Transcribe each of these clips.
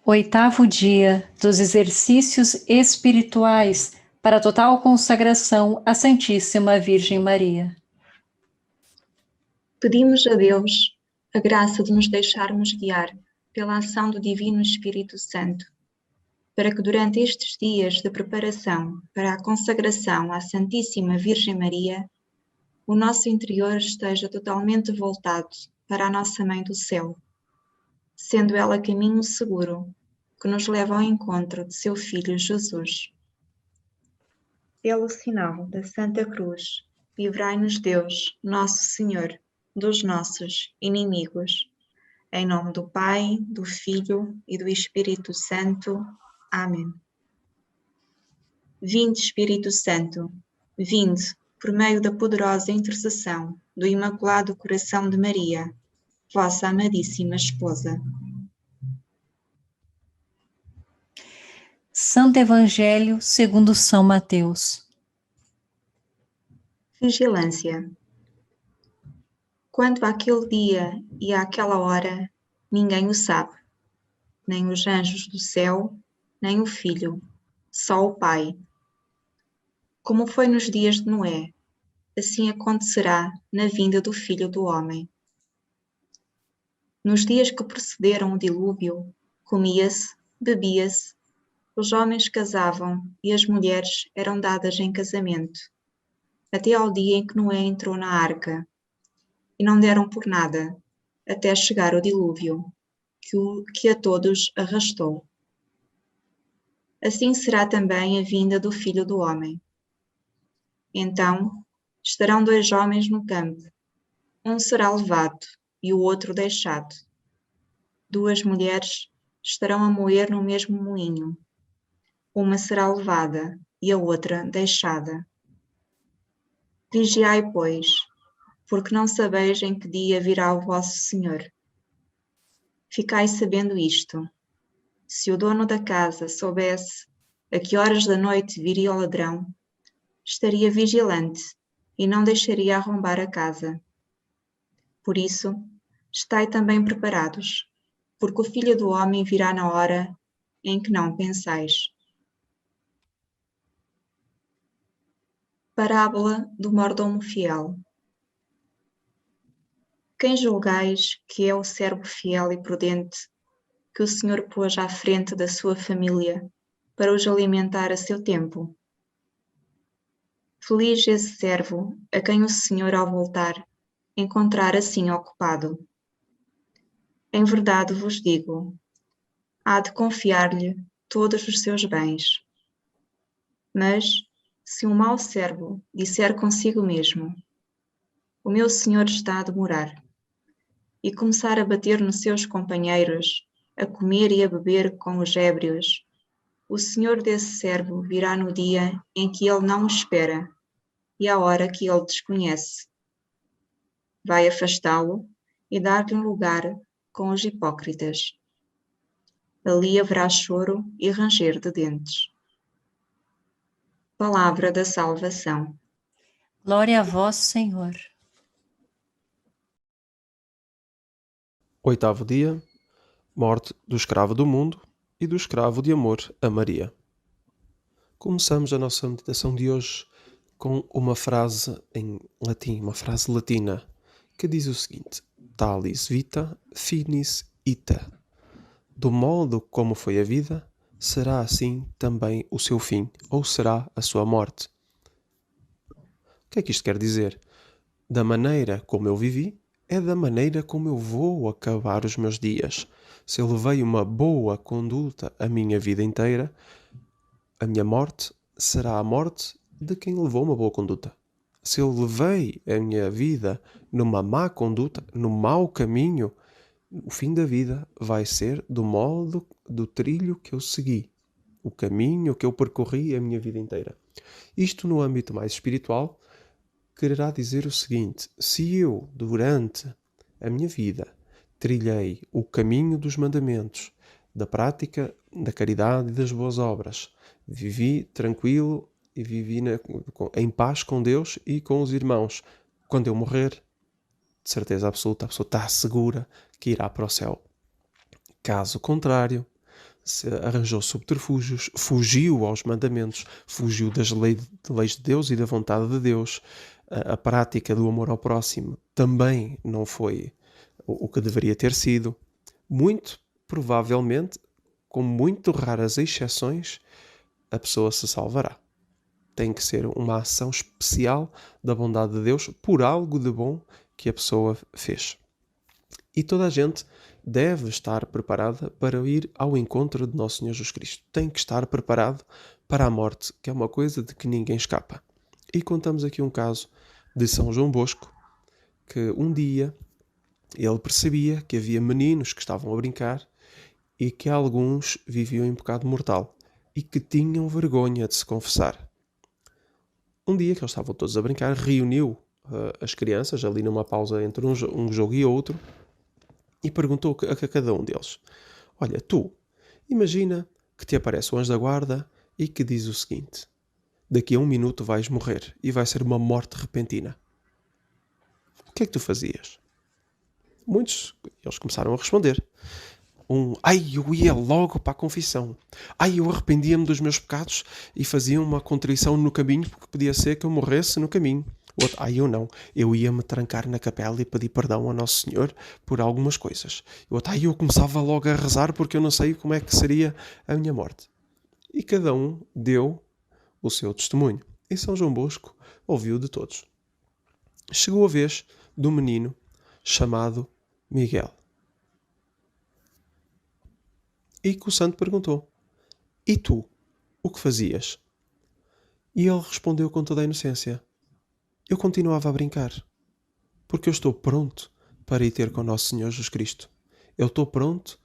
Oitavo dia dos exercícios espirituais para a total consagração à Santíssima Virgem Maria. Pedimos a Deus a graça de nos deixarmos guiar pela ação do Divino Espírito Santo, para que durante estes dias de preparação para a consagração à Santíssima Virgem Maria, o nosso interior esteja totalmente voltado para a nossa Mãe do Céu, sendo ela caminho seguro que nos leva ao encontro de seu Filho Jesus. Pelo sinal da Santa Cruz, livrai-nos Deus, nosso Senhor, dos nossos inimigos. Em nome do Pai, do Filho e do Espírito Santo. Amém. Vinde, Espírito Santo, vinde por meio da poderosa intercessão do Imaculado Coração de Maria, vossa amadíssima esposa. Santo Evangelho segundo São Mateus. Vigilância. Quanto àquele dia e àquela hora, ninguém o sabe, nem os anjos do céu, nem o Filho, só o Pai. Como foi nos dias de Noé, assim acontecerá na vinda do Filho do Homem. Nos dias que precederam o dilúvio, comia-se, bebia-se, os homens casavam e as mulheres eram dadas em casamento, até ao dia em que Noé entrou na arca, e não deram por nada, até chegar o dilúvio, que a todos arrastou. Assim será também a vinda do Filho do Homem. Então estarão dois homens no campo, um será levado e o outro deixado. Duas mulheres estarão a moer no mesmo moinho. Uma será levada e a outra deixada. Vigiai, pois, porque não sabeis em que dia virá o vosso Senhor. Ficai sabendo isto: se o dono da casa soubesse a que horas da noite viria o ladrão, estaria vigilante e não deixaria arrombar a casa. Por isso, estai também preparados, porque o Filho do Homem virá na hora em que não pensais. Parábola do mordomo fiel. Quem julgais que é o servo fiel e prudente que o Senhor pôs à frente da sua família para os alimentar a seu tempo? Feliz esse servo a quem o Senhor, ao voltar, encontrar assim ocupado. Em verdade vos digo, há de confiar-lhe todos os seus bens. Mas, se um mau servo disser consigo mesmo: o meu Senhor está a demorar, e começar a bater nos seus companheiros, a comer e a beber com os ébrios, o Senhor desse servo virá no dia em que ele não o espera e à hora que ele desconhece. Vai afastá-lo e dar-lhe um lugar com os hipócritas. Ali haverá choro e ranger de dentes. Palavra da salvação. Glória a vós, Senhor. Oitavo dia, morte do escravo do mundo e do escravo de amor a Maria. Começamos a nossa meditação de hoje com uma frase em latim, uma frase latina, que diz o seguinte: Talis vita finis ita. Do modo como foi a vida, será assim também o seu fim, ou será a sua morte. O que é que isto quer dizer? Da maneira como eu vivi, é da maneira como eu vou acabar os meus dias. Se eu levei uma boa conduta a minha vida inteira, a minha morte será a morte de quem levou uma boa conduta. Se eu levei a minha vida numa má conduta, no mau caminho, o fim da vida vai ser do modo, do trilho que eu segui, o caminho que eu percorri a minha vida inteira. Isto no âmbito mais espiritual quererá dizer o seguinte: se eu, durante a minha vida, trilhei o caminho dos mandamentos, da prática da caridade e das boas obras, vivi tranquilo e vivi em paz com Deus e com os irmãos, quando eu morrer, de certeza absoluta, a pessoa está segura que irá para o céu. Caso contrário, arranjou subterfúgios, fugiu aos mandamentos, fugiu das leis de Deus e da vontade de Deus. A prática do amor ao próximo também não foi o que deveria ter sido. Muito provavelmente, com muito raras exceções, a pessoa se salvará. Tem que ser uma ação especial da bondade de Deus por algo de bom que a pessoa fez. E toda a gente deve estar preparada para ir ao encontro de Nosso Senhor Jesus Cristo. Tem que estar preparado para a morte, que é uma coisa de que ninguém escapa. E contamos aqui um caso de São João Bosco, que um dia ele percebia que havia meninos que estavam a brincar e que alguns viviam em pecado mortal e que tinham vergonha de se confessar. Um dia que eles estavam todos a brincar, reuniu as crianças ali numa pausa entre um jogo e outro e perguntou a cada um deles: olha, tu, imagina que te aparece o anjo da guarda e que diz o seguinte: daqui a 1 minuto vais morrer e vai ser uma morte repentina. O que é que tu fazias? Muitos, eles começaram a responder. Eu ia logo para a confissão. Eu arrependia-me dos meus pecados e fazia uma contrição no caminho, porque podia ser que eu morresse no caminho. O outro, eu não. Eu ia-me trancar na capela e pedir perdão a Nosso Senhor por algumas coisas. O outro, eu começava logo a rezar porque eu não sei como é que seria a minha morte. E cada um deu o seu testemunho. E São João Bosco ouviu de todos. Chegou a vez de um menino chamado Miguel. E que o santo perguntou: e tu, o que fazias? E ele respondeu com toda a inocência: eu continuava a brincar, porque eu estou pronto para ir ter com Nosso Senhor Jesus Cristo. Eu estou pronto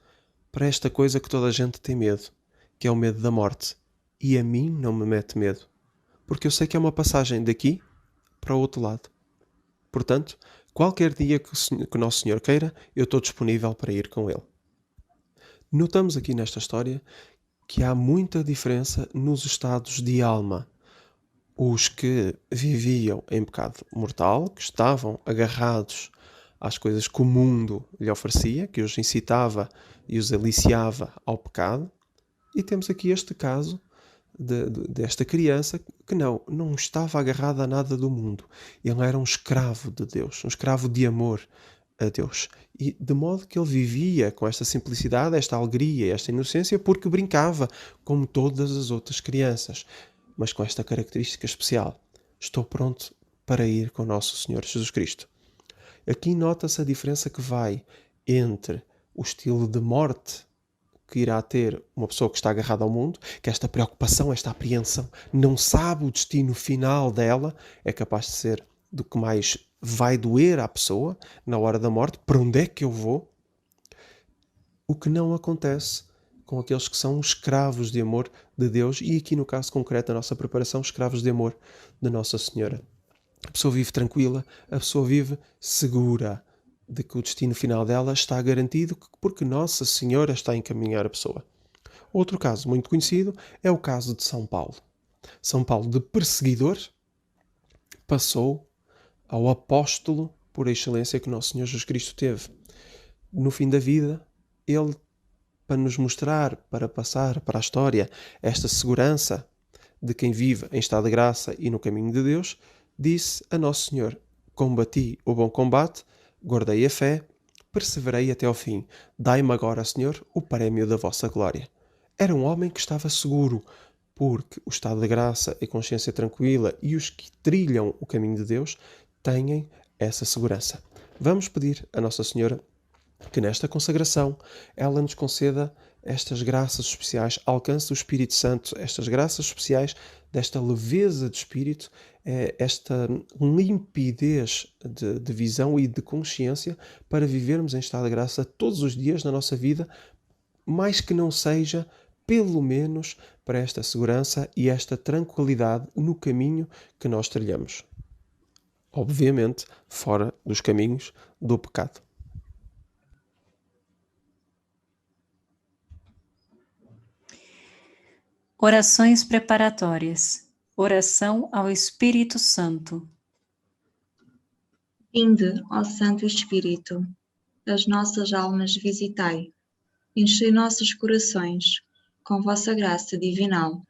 para esta coisa que toda a gente tem medo, que é o medo da morte. E a mim não me mete medo, porque eu sei que é uma passagem daqui para o outro lado. Portanto, qualquer dia que Nosso Senhor queira, eu estou disponível para ir com Ele. Notamos aqui nesta história que há muita diferença nos estados de alma. Os que viviam em pecado mortal, que estavam agarrados às coisas que o mundo lhe oferecia, que os incitava e os aliciava ao pecado. E temos aqui este caso desta criança que não estava agarrada a nada do mundo. Ele era um escravo de Deus, um escravo de amor a Deus. E de modo que ele vivia com esta simplicidade, esta alegria, esta inocência, porque brincava como todas as outras crianças, mas com esta característica especial: estou pronto para ir com Nosso Senhor Jesus Cristo. Aqui nota-se a diferença que vai entre o estilo de morte que irá ter uma pessoa que está agarrada ao mundo, que esta preocupação, esta apreensão, não sabe o destino final dela, é capaz de ser do que mais vai doer à pessoa na hora da morte. Para onde é que eu vou? O que não acontece com aqueles que são escravos de amor de Deus, e aqui no caso concreto da nossa preparação, escravos de amor de Nossa Senhora. A pessoa vive tranquila, a pessoa vive segura de que o destino final dela está garantido, porque Nossa Senhora está a encaminhar a pessoa. Outro caso muito conhecido é o caso de São Paulo. São Paulo, de perseguidor, passou ao apóstolo por excelência que Nosso Senhor Jesus Cristo teve. No fim da vida, ele, para nos mostrar, para passar para a história esta segurança de quem vive em estado de graça e no caminho de Deus, disse a Nosso Senhor: combati o bom combate, guardei a fé, perseverei até ao fim. Dai-me agora, Senhor, o prémio da vossa glória. Era um homem que estava seguro, porque o estado de graça e consciência tranquila e os que trilham o caminho de Deus têm essa segurança. Vamos pedir a Nossa Senhora que nesta consagração ela nos conceda estas graças especiais, alcance o Espírito Santo, estas graças especiais desta leveza de espírito, esta limpidez de visão e de consciência para vivermos em estado de graça todos os dias na nossa vida, mais que não seja, pelo menos, para esta segurança e esta tranquilidade no caminho que nós trilhamos. Obviamente, fora dos caminhos do pecado. Orações preparatórias. Oração ao Espírito Santo. Vinde, ó Santo Espírito, as nossas almas visitai, enchei nossos corações com vossa graça divinal.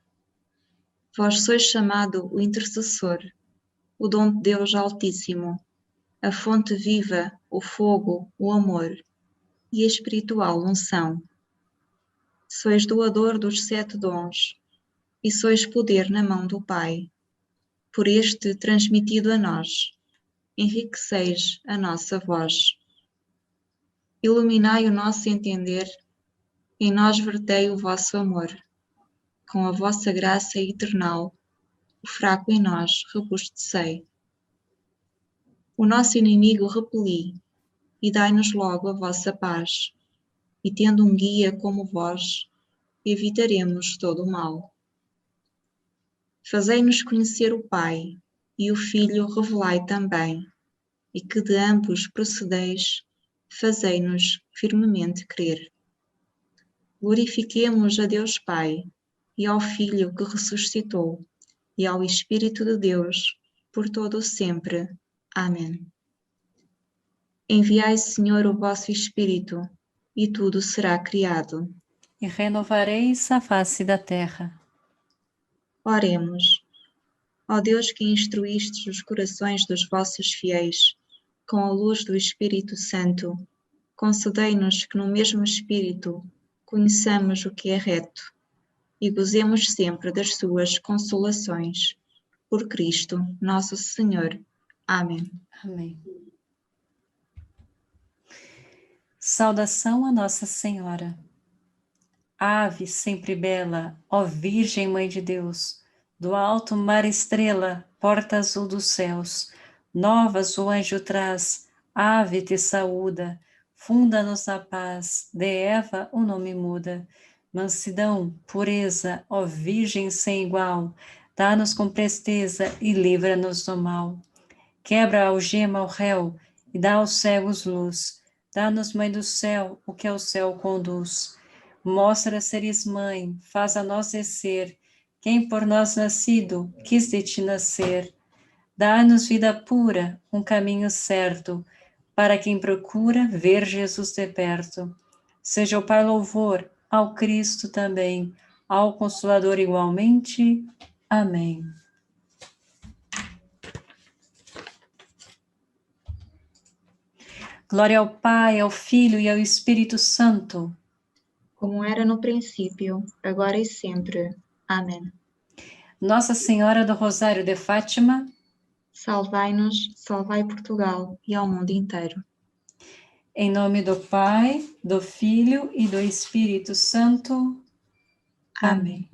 Vós sois chamado o intercessor, o dom de Deus Altíssimo, a fonte viva, o fogo, o amor e a espiritual unção. Sois doador dos 7 dons e sois poder na mão do Pai. Por este transmitido a nós, enriqueceis a nossa voz. Iluminai o nosso entender, em nós vertei o vosso amor. Com a vossa graça eternal, o fraco em nós robustecei. O nosso inimigo repeli, e dai-nos logo a vossa paz, e tendo um guia como vós, evitaremos todo o mal. Fazei-nos conhecer o Pai, e o Filho revelai também, e que de ambos procedeis, fazei-nos firmemente crer. Glorifiquemos a Deus Pai, e ao Filho que ressuscitou, e ao Espírito de Deus, por todo o sempre. Amém. Enviai, Senhor, o vosso Espírito, e tudo será criado. E renovareis a face da terra. Oremos. Ó Deus que instruístes os corações dos vossos fiéis, com a luz do Espírito Santo, concedei-nos que no mesmo Espírito conheçamos o que é reto e gozemos sempre das suas consolações. Por Cristo, nosso Senhor. Amém. Amém. Saudação a Nossa Senhora. Ave sempre bela, ó Virgem Mãe de Deus, do alto mar estrela, porta azul dos céus, novas o anjo traz, ave te saúda, funda-nos a paz, de Eva o nome muda. Mansidão, pureza, ó Virgem sem igual, dá-nos com presteza e livra-nos do mal. Quebra a algema ao réu e dá aos cegos luz, dá-nos, Mãe do céu, o que ao céu conduz. Mostra seres mãe, faz a nós descer, quem por nós nascido quis de ti nascer. Dá-nos vida pura, um caminho certo, para quem procura ver Jesus de perto. Seja o Pai louvor, ao Cristo também, ao Consolador igualmente. Amém. Glória ao Pai, ao Filho e ao Espírito Santo. Como era no princípio, agora e sempre. Amém. Nossa Senhora do Rosário de Fátima, Salvai-nos, salvai Portugal e ao mundo inteiro. em nome do Pai, do Filho e do Espírito Santo. Amém.